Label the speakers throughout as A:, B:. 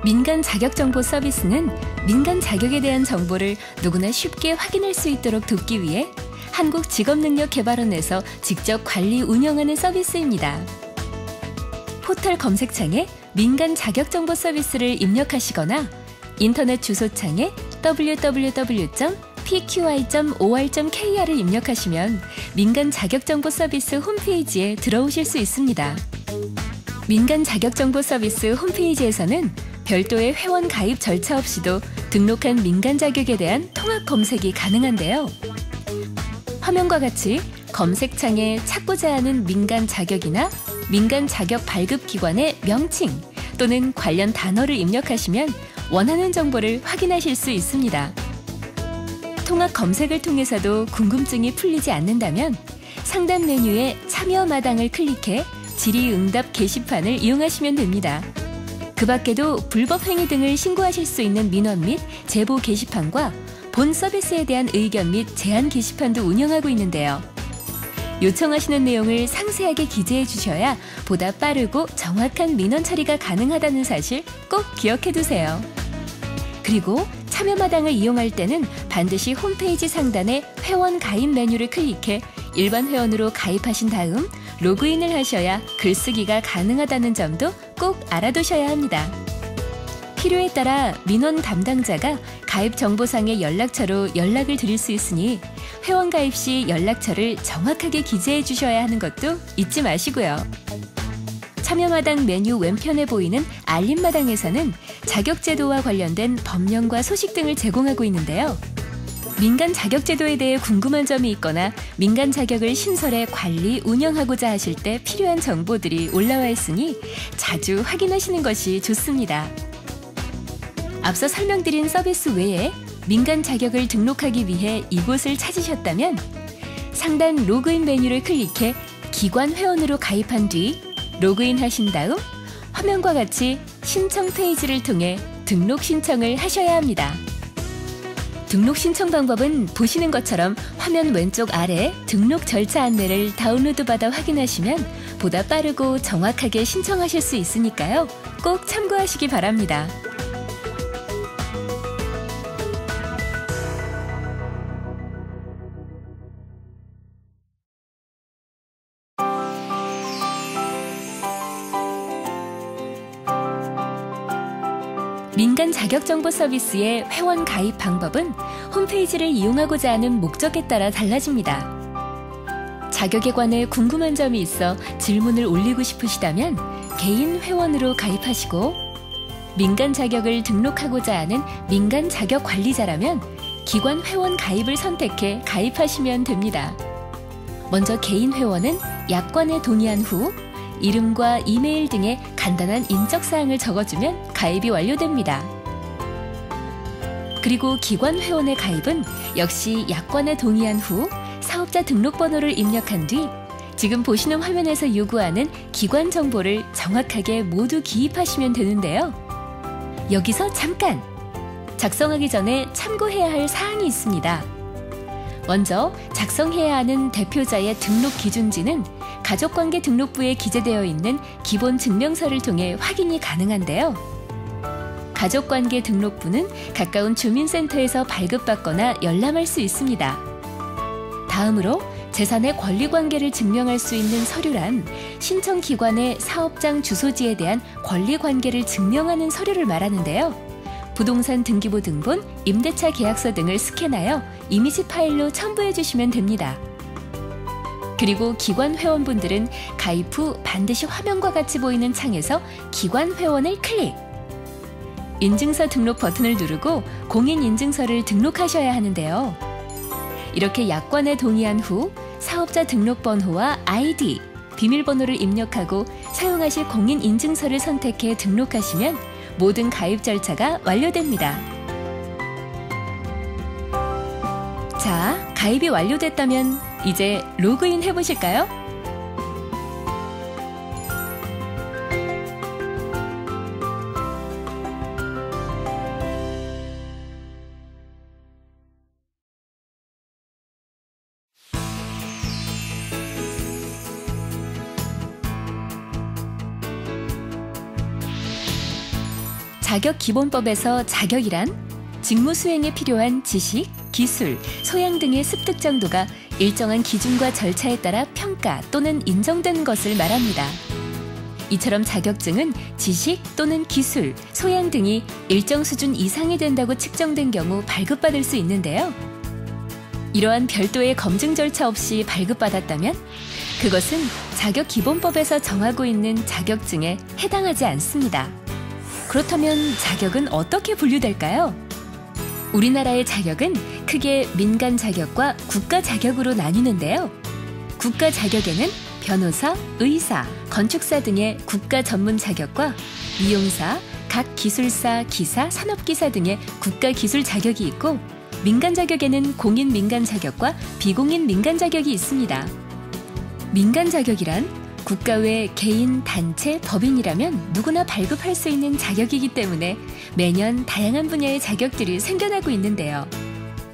A: 민간 자격정보 서비스는 민간 자격에 대한 정보를 누구나 쉽게 확인할 수 있도록 돕기 위해 한국직업능력개발원에서 직접 관리 운영하는 서비스입니다. 포털 검색창에 민간 자격정보 서비스를 입력하시거나 인터넷 주소창에 www.pqi.or.kr을 입력하시면 민간 자격정보 서비스 홈페이지에 들어오실 수 있습니다. 민간 자격정보 서비스 홈페이지에서는 별도의 회원 가입 절차 없이도 등록한 민간 자격에 대한 통합 검색이 가능한데요. 화면과 같이 검색창에 찾고자 하는 민간 자격이나 민간 자격 발급 기관의 명칭 또는 관련 단어를 입력하시면 원하는 정보를 확인하실 수 있습니다. 통합 검색을 통해서도 궁금증이 풀리지 않는다면 상단 메뉴의 참여 마당을 클릭해 질의응답 게시판을 이용하시면 됩니다. 그 밖에도 불법 행위 등을 신고하실 수 있는 민원 및 제보 게시판과 본 서비스에 대한 의견 및 제안 게시판도 운영하고 있는데요. 요청하시는 내용을 상세하게 기재해 주셔야 보다 빠르고 정확한 민원 처리가 가능하다는 사실 꼭 기억해 두세요. 그리고 참여 마당을 이용할 때는 반드시 홈페이지 상단의 회원 가입 메뉴를 클릭해 일반 회원으로 가입하신 다음 로그인을 하셔야 글쓰기가 가능하다는 점도 꼭 알아두셔야 합니다. 필요에 따라 민원 담당자가 가입 정보상의 연락처로 연락을 드릴 수 있으니 회원 가입 시 연락처를 정확하게 기재해 주셔야 하는 것도 잊지 마시고요. 참여마당 메뉴 왼편에 보이는 알림마당에서는 자격제도와 관련된 법령과 소식 등을 제공하고 있는데요. 민간 자격제도에 대해 궁금한 점이 있거나 민간 자격을 신설해 관리, 운영하고자 하실 때 필요한 정보들이 올라와 있으니 자주 확인하시는 것이 좋습니다. 앞서 설명드린 서비스 외에 민간 자격을 등록하기 위해 이곳을 찾으셨다면 상단 로그인 메뉴를 클릭해 기관 회원으로 가입한 뒤 로그인 하신 다음 화면과 같이 신청 페이지를 통해 등록 신청을 하셔야 합니다. 등록 신청 방법은 보시는 것처럼 화면 왼쪽 아래 등록 절차 안내를 다운로드 받아 확인하시면 보다 빠르고 정확하게 신청하실 수 있으니까요. 꼭 참고하시기 바랍니다. 민간 자격정보 서비스의 회원 가입 방법은 홈페이지를 이용하고자 하는 목적에 따라 달라집니다. 자격에 관해 궁금한 점이 있어 질문을 올리고 싶으시다면 개인 회원으로 가입하시고 민간 자격을 등록하고자 하는 민간 자격 관리자라면 기관 회원 가입을 선택해 가입하시면 됩니다. 먼저 개인 회원은 약관에 동의한 후 이름과 이메일 등의 간단한 인적사항을 적어주면 가입이 완료됩니다. 그리고 기관 회원의 가입은 역시 약관에 동의한 후 사업자 등록번호를 입력한 뒤 지금 보시는 화면에서 요구하는 기관 정보를 정확하게 모두 기입하시면 되는데요. 여기서 잠깐! 작성하기 전에 참고해야 할 사항이 있습니다. 먼저 작성해야 하는 대표자의 등록 기준지는 가족관계 등록부에 기재되어 있는 기본 증명서를 통해 확인이 가능한데요. 가족관계 등록부는 가까운 주민센터에서 발급받거나 열람할 수 있습니다. 다음으로 재산의 권리관계를 증명할 수 있는 서류란 신청기관의 사업장 주소지에 대한 권리관계를 증명하는 서류를 말하는데요. 부동산 등기부 등본, 임대차 계약서 등을 스캔하여 이미지 파일로 첨부해 주시면 됩니다. 그리고 기관 회원분들은 가입 후 반드시 화면과 같이 보이는 창에서 기관 회원을 클릭! 인증서 등록 버튼을 누르고 공인인증서를 등록하셔야 하는데요. 이렇게 약관에 동의한 후 사업자 등록번호와 아이디, 비밀번호를 입력하고 사용하실 공인인증서를 선택해 등록하시면 모든 가입 절차가 완료됩니다. 자, 가입이 완료됐다면 이제 로그인 해보실까요? 자격기본법에서 자격이란 직무 수행에 필요한 지식, 기술, 소양 등의 습득 정도가 일정한 기준과 절차에 따라 평가 또는 인정된 것을 말합니다. 이처럼 자격증은 지식 또는 기술, 소양 등이 일정 수준 이상이 된다고 측정된 경우 발급받을 수 있는데요. 이러한 별도의 검증 절차 없이 발급받았다면 그것은 자격기본법에서 정하고 있는 자격증에 해당하지 않습니다. 그렇다면 자격은 어떻게 분류될까요? 우리나라의 자격은 크게 민간 자격과 국가 자격으로 나뉘는데요. 국가 자격에는 변호사, 의사, 건축사 등의 국가 전문 자격과 미용사, 각 기술사, 기사, 산업기사 등의 국가 기술 자격이 있고, 민간 자격에는 공인 민간 자격과 비공인 민간 자격이 있습니다. 민간 자격이란 국가 외 개인, 단체, 법인이라면 누구나 발급할 수 있는 자격이기 때문에 매년 다양한 분야의 자격들이 생겨나고 있는데요.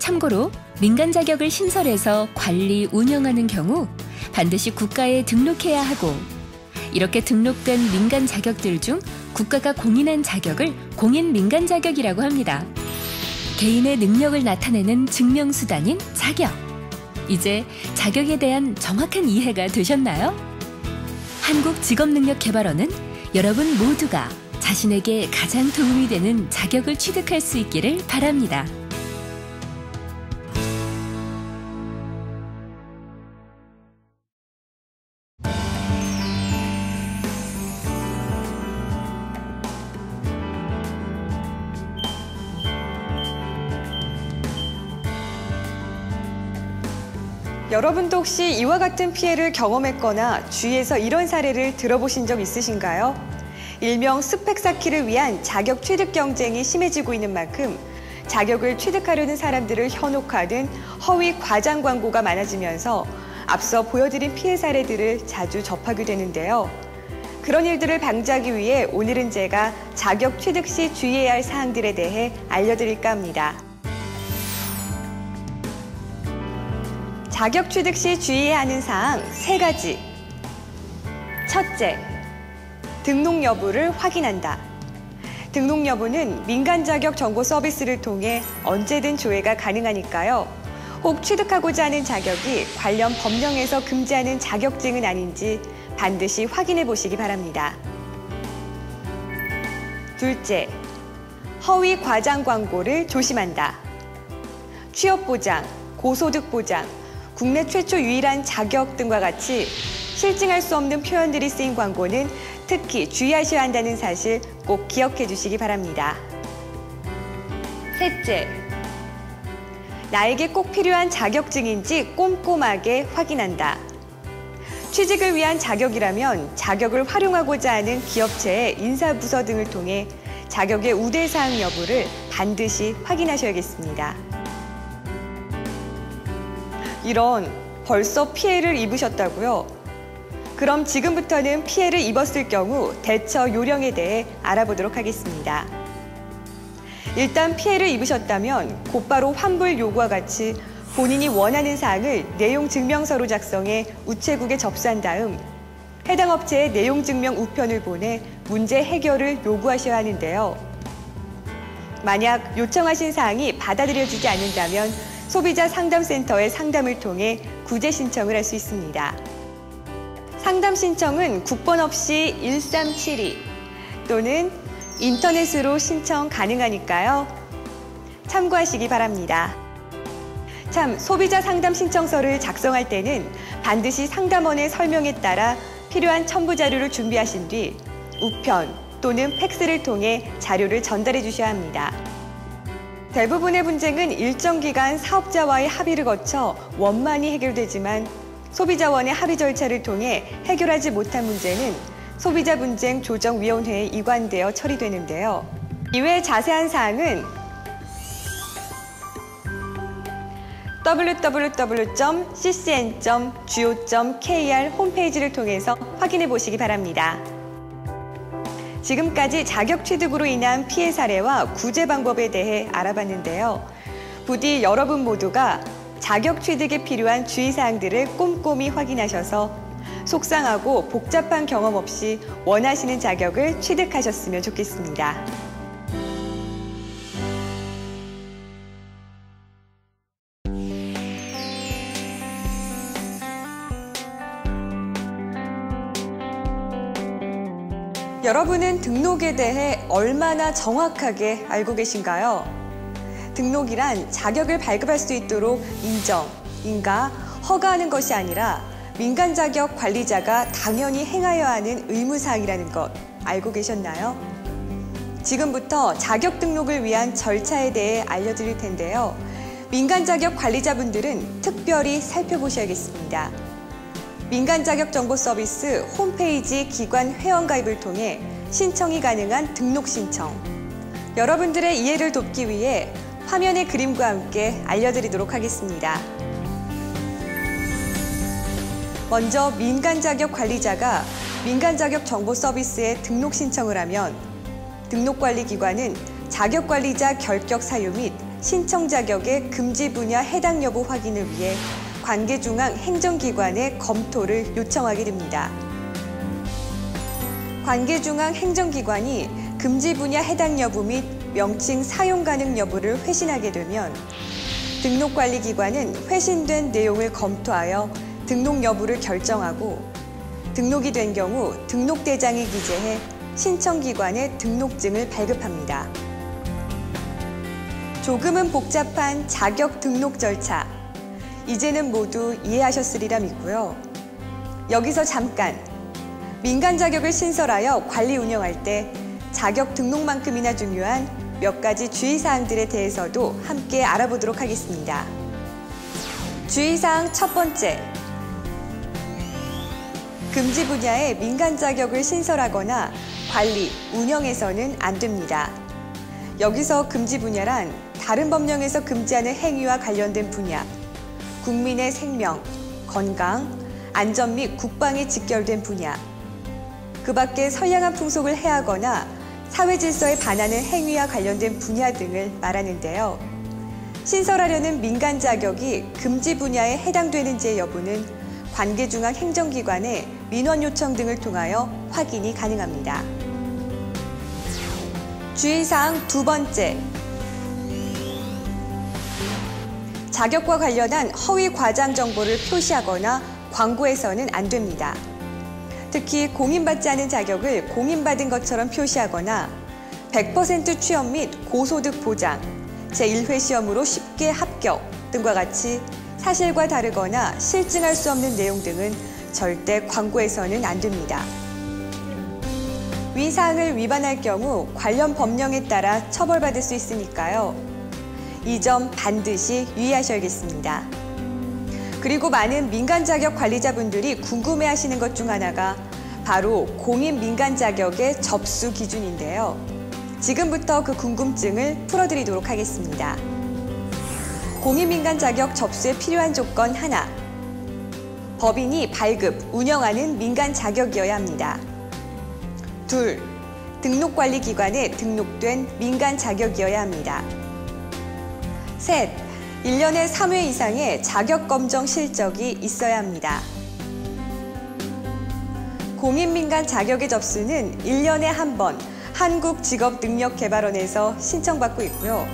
A: 참고로 민간 자격을 신설해서 관리, 운영하는 경우 반드시 국가에 등록해야 하고, 이렇게 등록된 민간 자격들 중 국가가 공인한 자격을 공인 민간 자격이라고 합니다. 개인의 능력을 나타내는 증명수단인 자격. 이제 자격에 대한 정확한 이해가 되셨나요? 한국직업능력개발원은 여러분 모두가 자신에게 가장 도움이 되는 자격을 취득할 수 있기를 바랍니다.
B: 여러분도 혹시 이와 같은 피해를 경험했거나 주위에서 이런 사례를 들어보신 적 있으신가요? 일명 스펙 쌓기를 위한 자격 취득 경쟁이 심해지고 있는 만큼 자격을 취득하려는 사람들을 현혹하는 허위 과장 광고가 많아지면서 앞서 보여드린 피해 사례들을 자주 접하게 되는데요. 그런 일들을 방지하기 위해 오늘은 제가 자격 취득 시 주의해야 할 사항들에 대해 알려드릴까 합니다. 자격 취득 시 주의해야 하는 사항 3가지. 첫째, 등록 여부를 확인한다. 등록 여부는 민간 자격 정보 서비스를 통해 언제든 조회가 가능하니까요. 혹 취득하고자 하는 자격이 관련 법령에서 금지하는 자격증은 아닌지 반드시 확인해 보시기 바랍니다. 둘째, 허위 과장 광고를 조심한다. 취업 보장, 고소득 보장, 국내 최초 유일한 자격 등과 같이 실증할 수 없는 표현들이 쓰인 광고는 특히 주의하셔야 한다는 사실 꼭 기억해 주시기 바랍니다. 셋째, 나에게 꼭 필요한 자격증인지 꼼꼼하게 확인한다. 취직을 위한 자격이라면 자격을 활용하고자 하는 기업체의 인사부서 등을 통해 자격의 우대사항 여부를 반드시 확인하셔야겠습니다. 이런 벌써 피해를 입으셨다고요? 그럼 지금부터는 피해를 입었을 경우 대처 요령에 대해 알아보도록 하겠습니다. 일단 피해를 입으셨다면 곧바로 환불 요구와 같이 본인이 원하는 사항을 내용 증명서로 작성해 우체국에 접수한 다음 해당 업체에 내용 증명 우편을 보내 문제 해결을 요구하셔야 하는데요. 만약 요청하신 사항이 받아들여지지 않는다면 소비자 상담센터의 상담을 통해 구제 신청을 할 수 있습니다. 상담 신청은 국번 없이 1372 또는 인터넷으로 신청 가능하니까요. 참고하시기 바랍니다. 참, 소비자 상담 신청서를 작성할 때는 반드시 상담원의 설명에 따라 필요한 첨부 자료를 준비하신 뒤 우편 또는 팩스를 통해 자료를 전달해 주셔야 합니다. 대부분의 분쟁은 일정 기간 사업자와의 합의를 거쳐 원만히 해결되지만 소비자원의 합의 절차를 통해 해결하지 못한 문제는 소비자분쟁조정위원회에 이관되어 처리되는데요. 이외 자세한 사항은 www.ccn.go.kr 홈페이지를 통해서 확인해 보시기 바랍니다. 지금까지 자격 취득으로 인한 피해 사례와 구제 방법에 대해 알아봤는데요. 부디 여러분 모두가 자격 취득에 필요한 주의사항들을 꼼꼼히 확인하셔서 속상하고 복잡한 경험 없이 원하시는 자격을 취득하셨으면 좋겠습니다. 여러분은 등록에 대해 얼마나 정확하게 알고 계신가요? 등록이란 자격을 발급할 수 있도록 인정, 인가, 허가하는 것이 아니라 민간 자격 관리자가 당연히 행하여야 하는 의무사항이라는 것 알고 계셨나요? 지금부터 자격 등록을 위한 절차에 대해 알려드릴 텐데요. 민간 자격 관리자분들은 특별히 살펴보셔야겠습니다. 민간 자격 정보 서비스 홈페이지 기관 회원가입을 통해 신청이 가능한 등록 신청. 여러분들의 이해를 돕기 위해 화면의 그림과 함께 알려드리도록 하겠습니다. 먼저 민간 자격 관리자가 민간 자격 정보 서비스에 등록 신청을 하면 등록관리기관은 자격관리자 결격 사유 및 신청 자격의 금지 분야 해당 여부 확인을 위해 관계중앙 행정기관의 검토를 요청하게 됩니다. 관계중앙 행정기관이 금지 분야 해당 여부 및 명칭 사용 가능 여부를 회신하게 되면 등록관리기관은 회신된 내용을 검토하여 등록 여부를 결정하고 등록이 된 경우 등록대장에 기재해 신청기관에 등록증을 발급합니다. 조금은 복잡한 자격 등록 절차. 이제는 모두 이해하셨으리라 믿고요. 여기서 잠깐! 민간 자격을 신설하여 관리 운영할 때 자격 등록만큼이나 중요한 몇 가지 주의사항들에 대해서도 함께 알아보도록 하겠습니다. 주의사항 첫 번째. 금지 분야에 민간 자격을 신설하거나 관리, 운영해서는 안 됩니다. 여기서 금지 분야란 다른 법령에서 금지하는 행위와 관련된 분야, 국민의 생명, 건강, 안전 및 국방에 직결된 분야, 그 밖에 선량한 풍속을 해하거나 사회 질서에 반하는 행위와 관련된 분야 등을 말하는데요. 신설하려는 민간 자격이 금지 분야에 해당되는지의 여부는 관계중앙 행정기관의 민원 요청 등을 통하여 확인이 가능합니다. 주의사항 두 번째. 자격과 관련한 허위 과장 정보를 표시하거나 광고해서는 안 됩니다. 특히 공인받지 않은 자격을 공인받은 것처럼 표시하거나 100% 취업 및 고소득 보장, 제1회 시험으로 쉽게 합격 등과 같이 사실과 다르거나 실증할 수 없는 내용 등은 절대 광고해서는 안 됩니다. 위 사항을 위반할 경우 관련 법령에 따라 처벌받을 수 있으니까요. 이 점 반드시 유의하셔야겠습니다. 그리고 많은 민간 자격 관리자분들이 궁금해하시는 것 중 하나가 바로 공인 민간 자격의 접수 기준인데요. 지금부터 그 궁금증을 풀어드리도록 하겠습니다. 공인 민간 자격 접수에 필요한 조건 하나. 법인이 발급, 운영하는 민간 자격이어야 합니다. 둘, 등록관리기관에 등록된 민간 자격이어야 합니다. 셋, 1년에 3회 이상의 자격검정 실적이 있어야 합니다. 공인민간 자격의 접수는 1년에 한 번 한국직업능력개발원에서 신청받고 있고요.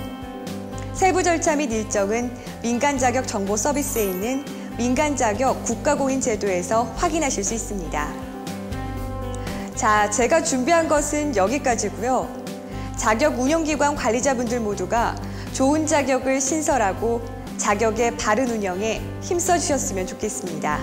B: 세부 절차 및 일정은 민간자격 정보 서비스에 있는 민간자격 국가공인제도에서 확인하실 수 있습니다. 자, 제가 준비한 것은 여기까지고요. 자격 운영기관 관리자분들 모두가 좋은 자격을 신설하고 자격의 바른 운영에 힘써 주셨으면 좋겠습니다.